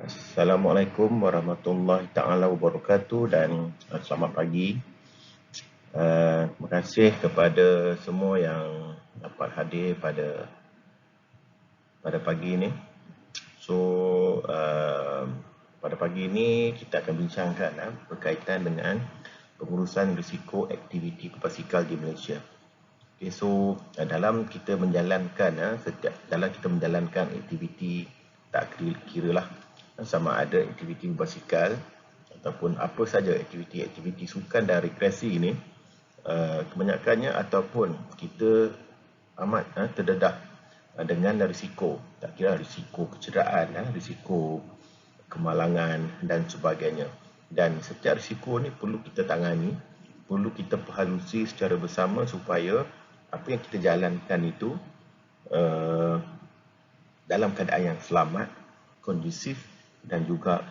Assalamualaikum warahmatullahi taala wabarakatuh dan selamat pagi. Terima kasih kepada semua yang dapat hadir pada pagi ini. So pada pagi ini kita akan bincangkan berkaitan dengan pengurusan risiko aktiviti berbasikal di Malaysia. Okay, so dalam kita menjalankan aktiviti, tak kira lah sama ada aktiviti berbasikal ataupun apa saja aktiviti sukan dan rekreasi ini, kebanyakannya ataupun kita amat terdedah dengan risiko, tak kira risiko kecederaan, risiko kemalangan dan sebagainya. Dan setiap risiko ni perlu kita tangani, perlu kita perhalusi secara bersama supaya apa yang kita jalankan itu dalam keadaan yang selamat, kondusif dan juga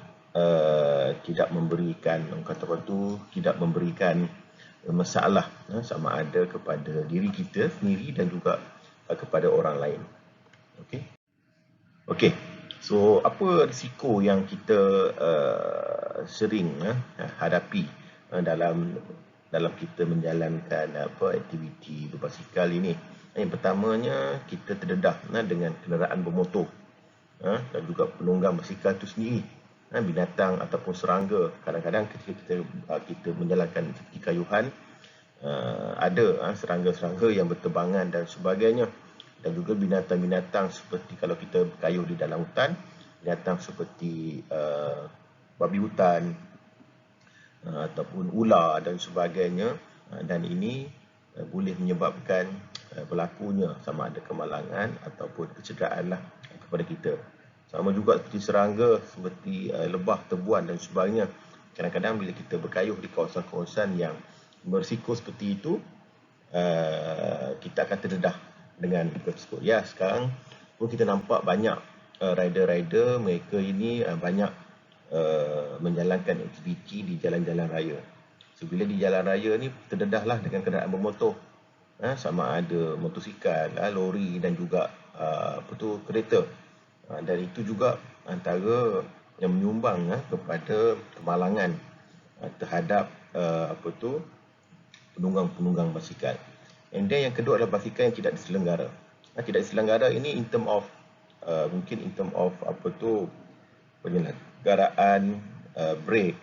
tidak memberikan tidak memberikan masalah sama ada kepada diri kita sendiri dan juga kepada orang lain. Okey. So apa risiko yang kita sering hadapi dalam kita menjalankan aktiviti berbasikal ini? Yang pertamanya, kita terdedah dengan kenderaan bermotor dan juga penunggang basikal itu sendiri, binatang ataupun serangga. Kadang-kadang ketika kita menjalankan aktiviti kayuhan, ada serangga-serangga yang berterbangan dan sebagainya, dan juga binatang-binatang seperti kalau kita berkayuh di dalam hutan, binatang seperti babi hutan ataupun ular dan sebagainya, dan ini boleh menyebabkan berlakunya sama ada kemalangan ataupun kecederaan lah kepada kita. Sama juga seperti serangga, seperti lebah, tebuan dan sebagainya. Kadang-kadang bila kita berkayuh di kawasan-kawasan yang berisiko seperti itu, kita akan terdedah dengan ikut tersebut. Ya, sekarang pun kita nampak banyak rider-rider mereka ini banyak menjalankan aktiviti di jalan-jalan raya. So, bila di jalan raya ni terdedahlah dengan kenderaan bermotor, sama ada motosikal, lori dan juga kereta. Dan itu juga antara yang menyumbang kepada kemalangan terhadap penunggang-penunggang basikal. And then yang kedua adalah basikal yang tidak diselenggara. Tidak diselenggara ini in term of penyelenggaraan brake,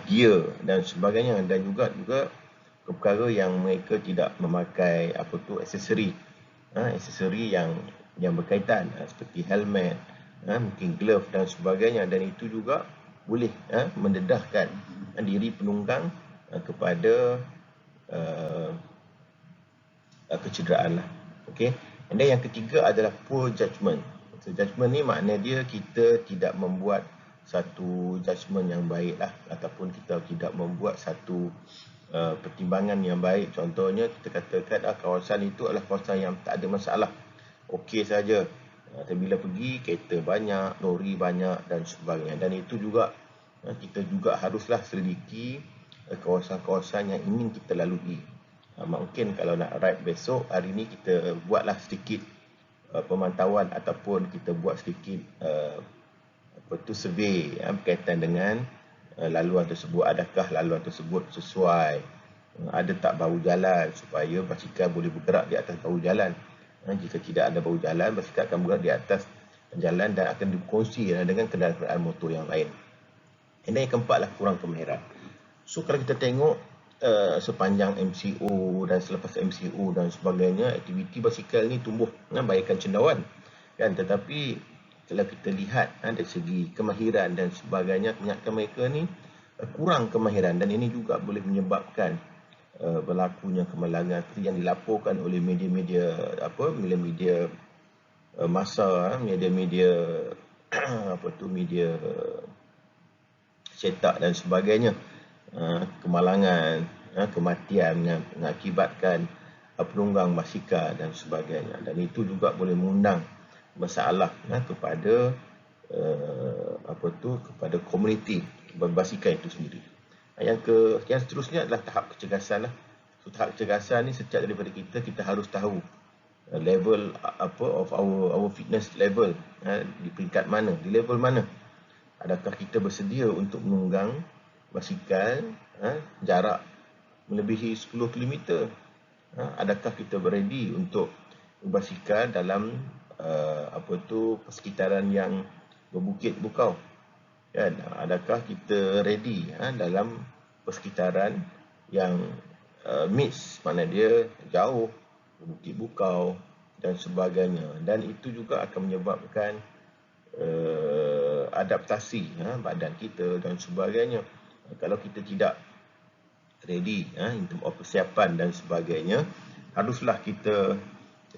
gear dan sebagainya, dan juga perkara yang mereka tidak memakai aksesori yang berkaitan seperti helmet, mungkin glove dan sebagainya, dan itu juga boleh mendedahkan diri penunggang kepada kecederaan lah. Okey. And then yang ketiga adalah poor judgement. So, judgement ni makna dia kita tidak membuat satu judgement yang baik lah, ataupun kita tidak membuat satu pertimbangan yang baik. Contohnya kita katakan kawasan itu adalah kawasan yang tak ada masalah, okey saja. Tapi bila pergi, kereta banyak, lori banyak dan sebagainya. Dan itu juga kita juga haruslah selidiki kawasan-kawasan yang ingin kita lalui. Mungkin kalau nak ride besok, hari ni kita buatlah sedikit pemantauan ataupun kita buat sedikit survey berkaitan dengan laluan tersebut. Adakah laluan tersebut sesuai, ada tak bahu jalan supaya basikal boleh bergerak di atas bahu jalan. Jika tidak ada bahu jalan, basikal akan bergerak di atas jalan dan akan dikongsi dengan kenderaan motor yang lain. Ini yang keempatlah, kurang kemahiran. So kalau kita tengok sepanjang MCO dan selepas MCO dan sebagainya, aktiviti basikal ni tumbuh bagaikan cendawan, kan? Tetapi kalau kita lihat dari segi kemahiran dan sebagainya, kebanyakan mereka ni kurang kemahiran, dan ini juga boleh menyebabkan berlakunya kemalangan seperti yang dilaporkan oleh media-media masa, media media cetak dan sebagainya. Kemalangan, kematian yang mengakibatkan penunggang basikal dan sebagainya, dan itu juga boleh mengundang masalah kepada kepada komuniti berbasikal itu sendiri. Yang seterusnya adalah tahap kecergasan lah. So, tahap kecergasan ni setiap daripada kita harus tahu level of our fitness level, di peringkat mana, di level mana. Adakah kita bersedia untuk menunggang basikal jarak melebihi 10 km? Adakah kita ready untuk berbasikal dalam persekitaran yang berbukit bukau? Kan? Adakah kita ready dalam persekitaran yang mix, mana dia jauh, bukit bukau dan sebagainya. Dan itu juga akan menyebabkan adaptasi badan kita dan sebagainya. Kalau kita tidak ready in terms of persiapan dan sebagainya, haruslah kita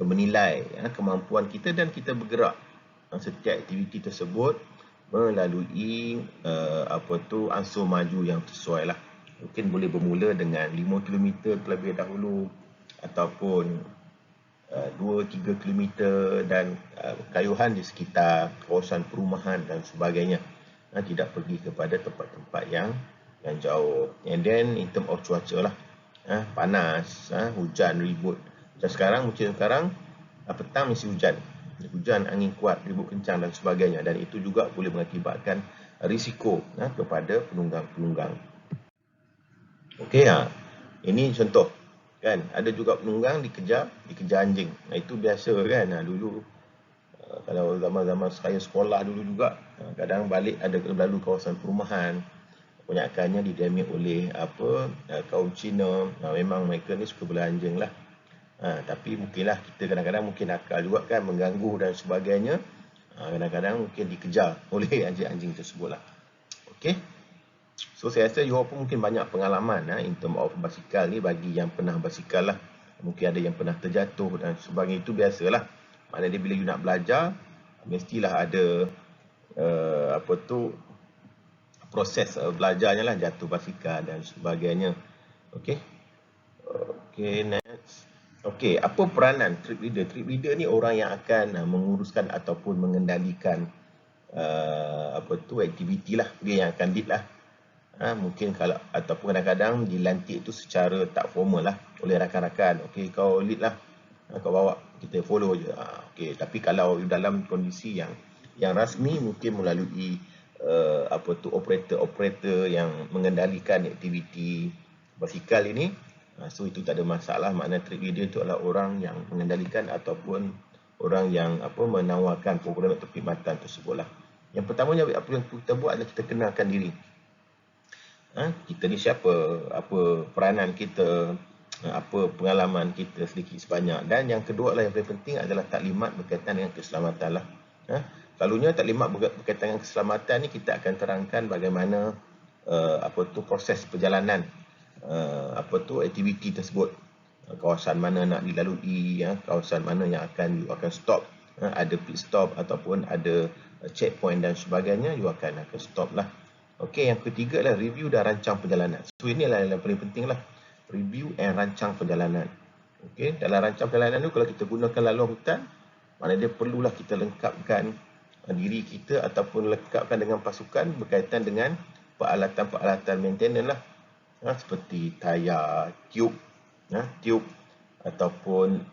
menilai kemampuan kita dan kita bergerak setiap aktiviti tersebut melalui ansur maju yang sesuai lah. Mungkin boleh bermula dengan 5 km terlebih dahulu, ataupun 2-3 km dan kayuhan di sekitar kawasan perumahan dan sebagainya. Tidak pergi kepada tempat-tempat yang jauh. And then in term of cuaca lah, panas, hujan, ribut. Macam sekarang, petang mesti hujan, angin kuat, ribut kencang dan sebagainya. Dan itu juga boleh mengakibatkan risiko kepada penunggang-penunggang. Okey, ini contoh kan. Ada juga penunggang dikejar anjing. Itu biasa kan. Dulu kalau zaman-zaman saya sekolah dulu juga, kadang balik ada lalu kawasan perumahan, kebanyakannya didiami oleh kaum Cina. Memang mereka ni suka bela anjing lah. Tapi mungkinlah kita kadang-kadang mungkin nakal juga kan, mengganggu dan sebagainya. Kadang-kadang mungkin dikejar oleh anjing-anjing tersebut lah. Okey. So saya rasa you pun mungkin banyak pengalaman in term of basikal ni. Bagi yang pernah basikal lah, mungkin ada yang pernah terjatuh dan sebagainya. Itu biasalah. Maknanya bila you nak belajar, mestilah ada proses belajarnya lah, jatuh basikal dan sebagainya. Okey, next. Okey, apa peranan trip leader? Trip leader ni orang yang akan menguruskan ataupun mengendalikan aktiviti lah. Dia yang akan lead lah. Mungkin kalau ataupun kadang-kadang dilantik tu secara tak formal lah oleh rakan-rakan. Okey, kau lead lah, kau bawa, kita follow je. Okey, tapi kalau dalam kondisi yang rasmi, mungkin melalui operator yang mengendalikan aktiviti basikal ini. So itu tak ada masalah. Makna trip leader itu adalah orang yang mengendalikan ataupun orang yang menawarkan program atau perkhidmatan tersebut lah. Yang pertamanya apa yang kita buat adalah kita kenalkan diri. Kita ni siapa, apa peranan kita, apa pengalaman kita sedikit sebanyak. Dan yang kedua adalah yang paling penting adalah taklimat berkaitan dengan keselamatan lah. Selalunya taklimat berkaitan dengan keselamatan ni kita akan terangkan bagaimana proses perjalanan aktiviti tersebut, kawasan mana nak dilalui, kawasan mana yang you akan stop, ada pit stop ataupun ada checkpoint dan sebagainya, you akan stop lah. Okey, yang ketiga adalah review dan rancang perjalanan. So inilah yang paling penting lah, review and rancang perjalanan. Okey, dalam rancang perjalanan tu, kalau kita gunakan laluan hutan, maknanya dia perlulah kita lengkapkan diri kita ataupun lengkapkan dengan pasukan berkaitan dengan peralatan-peralatan maintenance lah. Seperti tayar, tube ataupun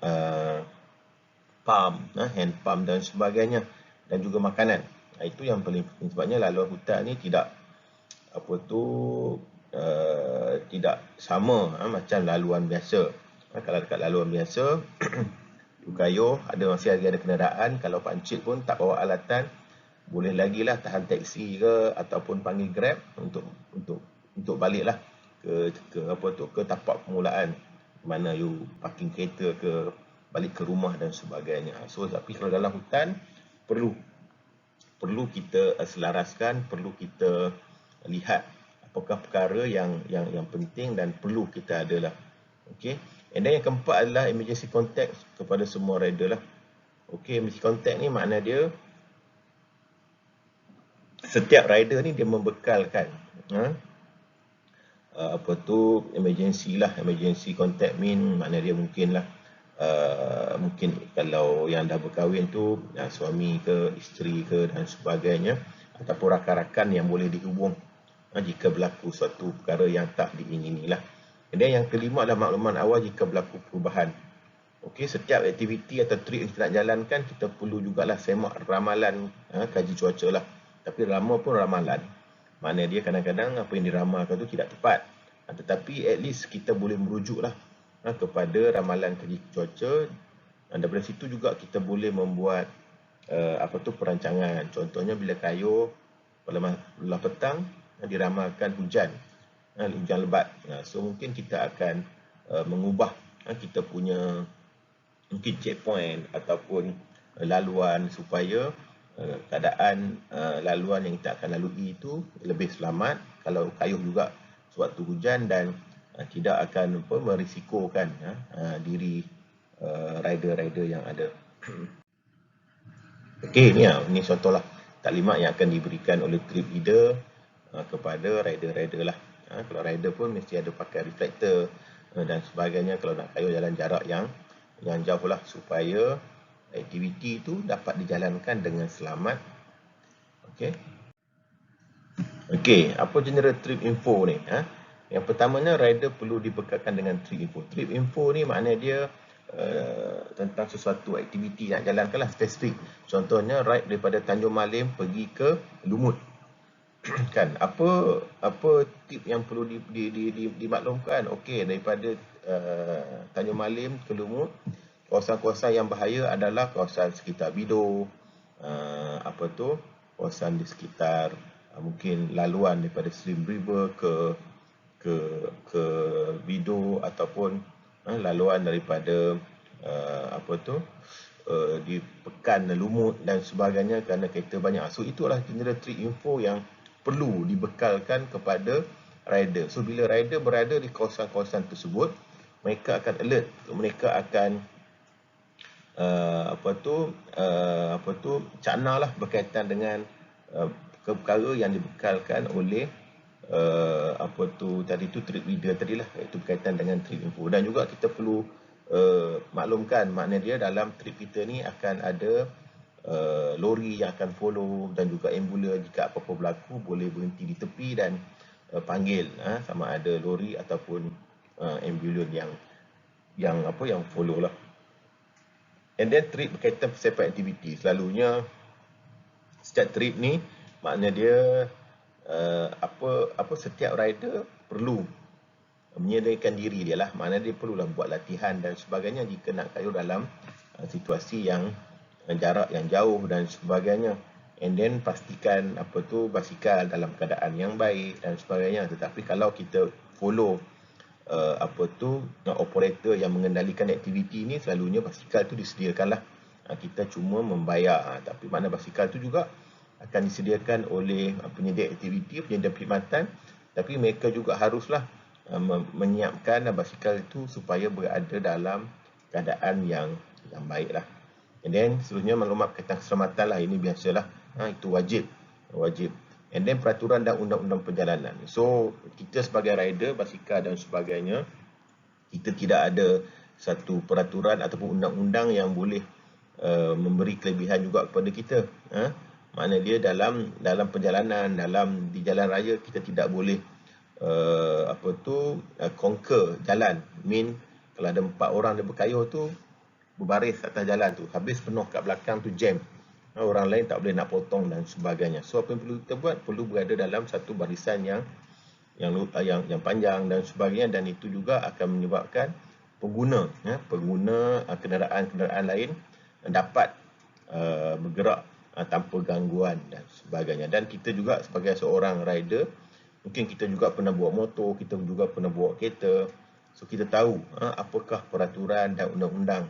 pump, hand pump dan sebagainya, dan juga makanan. Itu yang paling penting, sebabnya laluan hutan ni tidak tidak sama macam laluan biasa. Kalau dekat laluan biasa kayuh, masih ada kenderaan, kalau pancit pun tak bawa alatan, boleh lagi lah tahan taksi ke ataupun panggil Grab untuk baliklah ke tapak permulaan, mana you parking kereta ke, balik ke rumah dan sebagainya. So tapi kalau dalam hutan perlu kita selaraskan, perlu kita lihat apakah perkara yang penting dan perlu kita adalah. Okey. And then yang keempat adalah emergency contact kepada semua rider lah. Okey, emergency contact ni makna dia setiap rider ni dia membekalkan emergency lah. Emergency contact mean makna dia mungkin kalau yang dah berkahwin tu, suami ke, isteri ke dan sebagainya, ataupun rakan-rakan yang boleh dihubung jika berlaku suatu perkara yang tak diingini lah. Dan yang kelima adalah makluman awal jika berlaku perubahan Okey, setiap aktiviti atau trip yang kita nak jalankan, kita perlu jugalah semak ramalan, kaji cuaca lah. Tapi lama pun ramalan, makna dia kadang-kadang apa yang diramalkan tu tidak tepat. Tetapi at least kita boleh merujuk lah kepada ramalan kaji cuaca. Daripada situ juga kita boleh membuat perancangan. Contohnya bila kayuh pada petang diramalkan hujan, hujan lebat. So mungkin kita akan mengubah kita punya mungkin checkpoint ataupun laluan supaya keadaan laluan yang kita akan lalui itu lebih selamat kalau kayuh juga sewaktu hujan dan tidak akan merisikokan diri rider-rider yang ada. Okey, ni contohlah taklimat yang akan diberikan oleh trip leader kepada rider-rider lah. Kalau rider pun mesti ada pakai reflektor dan sebagainya kalau nak kayuh jalan jarak yang jauh lah supaya aktiviti itu dapat dijalankan dengan selamat. Okey. Okey, apa general trip info ni? Yang pertamanya, rider perlu dibekalkan dengan trip info. Trip info ni makna dia tentang sesuatu aktiviti yang jalankan lah, spesifik. Contohnya, ride daripada Tanjung Malim pergi ke Lumut. Kan, apa tip yang perlu dimaklumkan? Okey, daripada Tanjung Malim ke Lumut, kawasan-kawasan yang bahaya adalah kawasan sekitar Bido, kawasan di sekitar mungkin laluan daripada Slim River ke Bido ataupun laluan daripada di Pekan Lumut dan sebagainya kerana kereta banyak. So itulah general trip info yang perlu dibekalkan kepada rider. So bila rider berada di kawasan-kawasan tersebut, mereka akan alert, mereka akan cakna lah berkaitan dengan perkara yang dibekalkan oleh tadi tu trip leader tadilah, iaitu berkaitan dengan trip info. Dan juga kita perlu maklumkan makna dia dalam trip kita ni akan ada lori yang akan follow dan juga ambulans. Jika apa-apa berlaku boleh berhenti di tepi dan panggil sama ada lori ataupun ambulans yang follow lah. And then trip berkaitan persiapan aktiviti. Selalunya setiap trip ni makna dia setiap rider perlu menyediakan diri dia lah. Makna dia perlulah buat latihan dan sebagainya jika nak kayuh dalam situasi yang jarak yang jauh dan sebagainya. And then pastikan basikal dalam keadaan yang baik dan sebagainya. Tetapi kalau kita follow operator yang mengendalikan aktiviti ni, selalunya basikal tu disediakanlah. Kita cuma membayar. Tapi mana basikal tu juga akan disediakan oleh penyedia aktiviti, penyedia perkhidmatan. Tapi mereka juga haruslah menyiapkan basikal itu supaya berada dalam keadaan yang baik lah. And then seterusnya maklumat berkaitan keselamatan lah. Ini biasalah, itu wajib. And then peraturan dan undang-undang perjalanan. So kita sebagai rider, basikal dan sebagainya, kita tidak ada satu peraturan ataupun undang-undang yang boleh memberi kelebihan juga kepada kita. Makna dia dalam perjalanan, di jalan raya kita tidak boleh conquer jalan. Kalau ada 4 orang dia berkayuh tu berbaris atas jalan tu, habis penuh kat belakang tu jam, orang lain tak boleh nak potong dan sebagainya. So apa yang perlu kita buat, perlu berada dalam satu barisan yang panjang dan sebagainya. Dan itu juga akan menyebabkan pengguna kenderaan-kenderaan lain dapat bergerak tanpa gangguan dan sebagainya. Dan kita juga sebagai seorang rider, mungkin kita juga pernah bawa motor, kita juga pernah bawa kereta. So kita tahu apakah peraturan dan undang-undang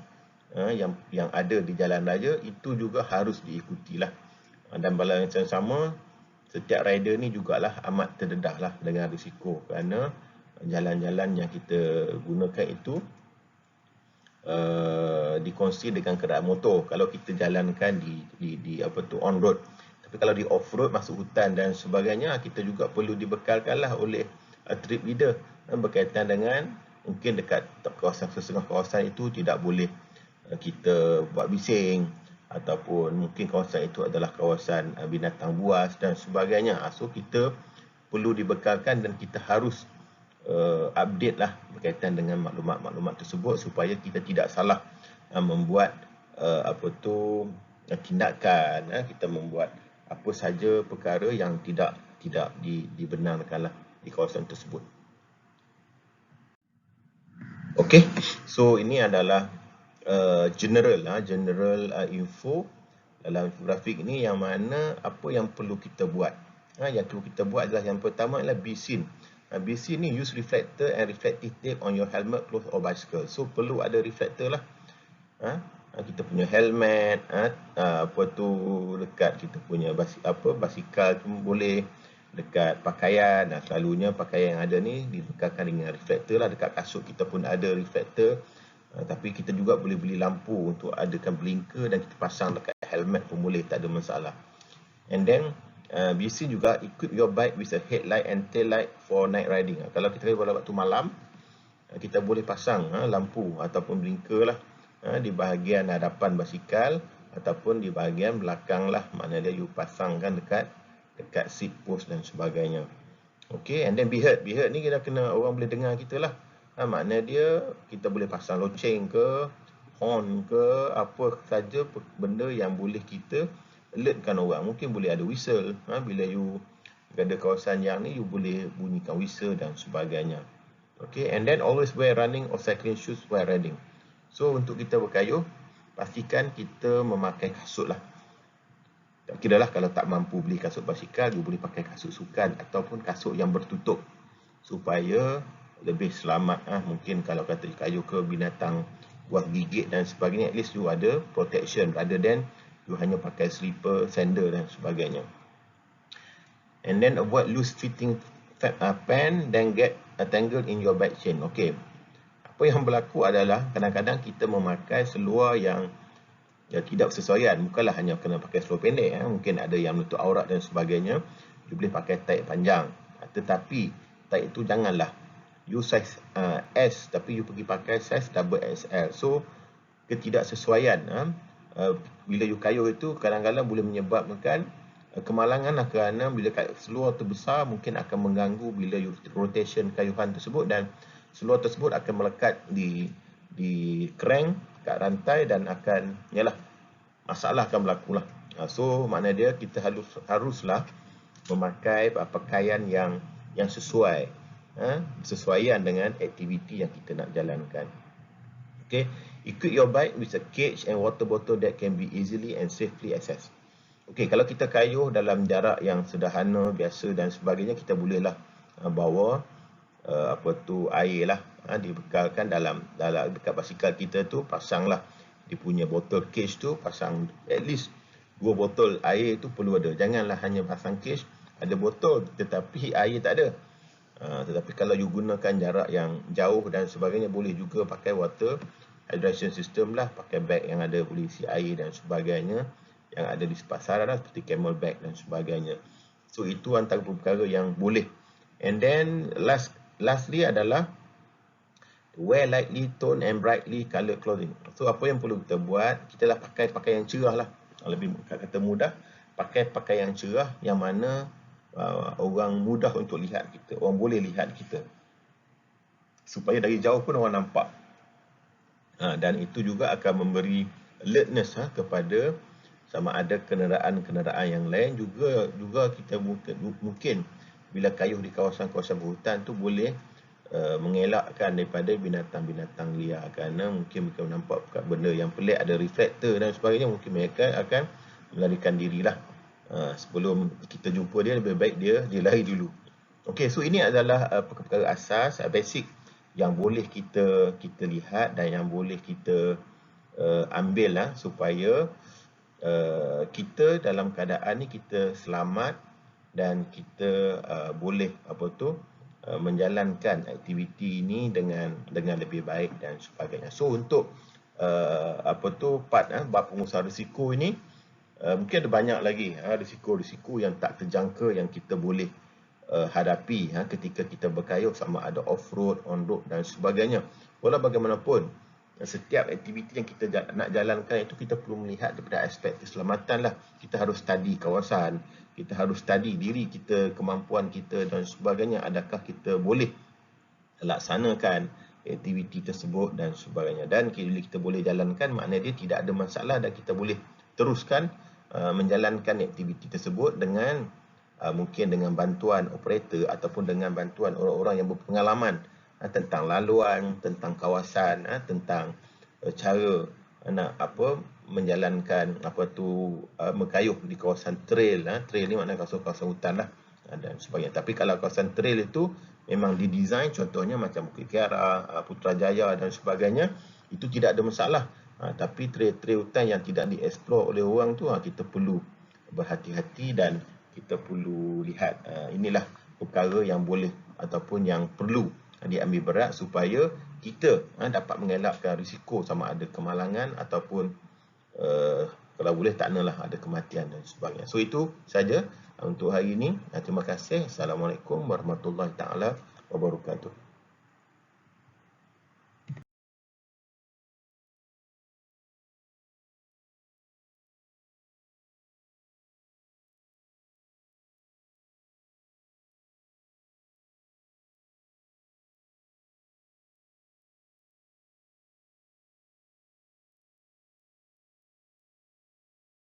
yang ada di jalan raya, itu juga harus diikutilah. Dan pada yang sama, setiap rider ni jugalah amat terdedah lah dengan risiko, kerana jalan-jalan yang kita gunakan itu dikongsi dengan kenderaan motor kalau kita jalankan di on road. Tapi kalau di off road, masuk hutan dan sebagainya, kita juga perlu dibekalkanlah oleh trip leader berkaitan dengan mungkin dekat kawasan setengah kawasan itu tidak boleh kita buat bising, ataupun mungkin kawasan itu adalah kawasan binatang buas dan sebagainya. So kita perlu dibekalkan dan kita harus update lah berkaitan dengan maklumat-maklumat tersebut supaya kita tidak salah membuat tindakan, kita membuat apa saja perkara yang tidak dibenarkan lah di kawasan tersebut. Okey, so ini adalah general info dalam infografik ini, yang mana apa yang perlu kita buat. Yang perlu kita buat adalah yang pertama adalah be seen. Be seen ni use reflector and reflective tape on your helmet, clothes or bicycle. So perlu ada reflector lah. Kita punya helmet, dekat kita punya basikal tu boleh, dekat pakaian. Selalunya pakaian yang ada ni dibekalkan dengan reflector lah. Dekat kasut kita pun ada reflector. Tapi kita juga boleh beli lampu untuk adakan blinker dan kita pasang dekat helmet pun boleh, tak ada masalah. And then biasa juga equip your bike with a headlight and tail light for night riding. Kalau kita pada waktu malam, kita boleh pasang lampu ataupun blinker lah di bahagian hadapan basikal ataupun di bahagian belakang lah. Maknanya dia you pasangkan dekat seat post dan sebagainya. Okay, and then be heard. Be heard ni kita kena orang boleh dengar kita lah. Maknanya dia kita boleh pasang loceng ke, horn ke, apa saja benda yang boleh kita alertkan orang. Mungkin boleh ada whistle. Bila you ada kawasan yang ni, you boleh bunyikan whistle dan sebagainya. Okay, and then always wear running or cycling shoes while riding. So untuk kita berkayuh, pastikan kita memakai kasut lah. Tak kira lah kalau tak mampu beli kasut basikal, you boleh pakai kasut sukan ataupun kasut yang bertutup supaya lebih selamat. Mungkin kalau kata kayuh ke binatang buah gigit dan sebagainya, at least you ada protection rather than you hanya pakai slipper, sandal dan sebagainya. And then avoid loose fitting pant then get tangled in your bike chain. Okay, apa yang berlaku adalah kadang-kadang kita memakai seluar yang tidak sesuaian. Bukanlah hanya kena pakai seluar pendek, mungkin ada yang menutup aurat dan sebagainya. You boleh pakai tight panjang, tetapi tight itu janganlah you size S tapi you pergi pakai size double XL. So ketidaksesuaian bila you kayuh itu kadang-kadang boleh menyebabkan kemalangan lah, kerana bila seluar terbesar mungkin akan mengganggu bila you rotation kayuhan tersebut, dan seluar tersebut akan melekat di crank kat rantai dan akan masalah akan berlaku lah. So maknanya dia kita haruslah memakai pakaian yang sesuai, sesuaian dengan aktiviti yang kita nak jalankan. Okay, equip your bike with a cage and water bottle that can be easily and safely accessed. Okay, kalau kita kayuh dalam jarak yang sederhana, biasa dan sebagainya, kita bolehlah bawa air lah, dibekalkan dalam dekat basikal kita tu, pasanglah dia punya botol cage tu, pasang at least 2 botol air tu perlu ada. Janganlah hanya pasang cage ada botol tetapi air tak ada. Tetapi kalau you gunakan jarak yang jauh dan sebagainya, boleh juga pakai water hydration system lah, pakai bag yang ada boleh isi air dan sebagainya, yang ada di pasaran lah, seperti camel bag dan sebagainya. So itu antara perkara yang boleh. And then lastly adalah wear lightly toned and brightly coloured clothing. So apa yang perlu kita buat, kita lah pakai pakaian cerah lah. Lebih kata mudah, pakai pakaian cerah yang mana orang mudah untuk lihat kita, orang boleh lihat kita, supaya dari jauh pun orang nampak. Dan itu juga akan memberi alertness kepada sama ada kenderaan-kenderaan yang lain. Juga kita mungkin bila kayuh di kawasan-kawasan berhutan tu boleh mengelakkan daripada binatang-binatang liar, kerana mungkin mereka nampak benda yang pelik, ada reflektor dan sebagainya, mungkin mereka akan melarikan dirilah. Sebelum kita jumpa dia, lebih baik dia lari dulu. Okey, so ini adalah perkara asas basic yang boleh kita lihat dan yang boleh kita ambil lah, supaya kita dalam keadaan ni kita selamat dan kita boleh menjalankan aktiviti ini dengan lebih baik dan sebagainya. So untuk bab pengusaha risiko ini, mungkin ada banyak lagi risiko-risiko yang tak terjangka yang kita boleh hadapi ketika kita berkayuh, sama ada off-road, on-road dan sebagainya. Walau bagaimanapun, setiap aktiviti yang kita nak jalankan itu kita perlu melihat daripada aspek keselamatan lah. Kita harus study kawasan, kita harus study diri kita, kemampuan kita dan sebagainya. Adakah kita boleh laksanakan aktiviti tersebut dan sebagainya. Dan bila kita boleh jalankan, maknanya dia tidak ada masalah dan kita boleh teruskan menjalankan aktiviti tersebut dengan mungkin dengan bantuan operator ataupun dengan bantuan orang-orang yang berpengalaman tentang laluan, tentang kawasan, tentang cara nak menjalankan mengayuh di kawasan trail. Trail ni maknanya kawasan hutan lah dan sebagainya. Tapi kalau kawasan trail itu memang didesain, contohnya macam Bukit Kiara, Putrajaya dan sebagainya, itu tidak ada masalah. Tapi trail-trail hutan yang tidak dieksplor oleh orang tu, kita perlu berhati-hati dan kita perlu lihat inilah perkara yang boleh ataupun yang perlu diambil berat supaya kita dapat mengelakkan risiko sama ada kemalangan ataupun kalau boleh tak nalah ada kematian dan sebagainya. So itu saja untuk hari ini. Terima kasih. Assalamualaikum warahmatullahi taala wabarakatuh.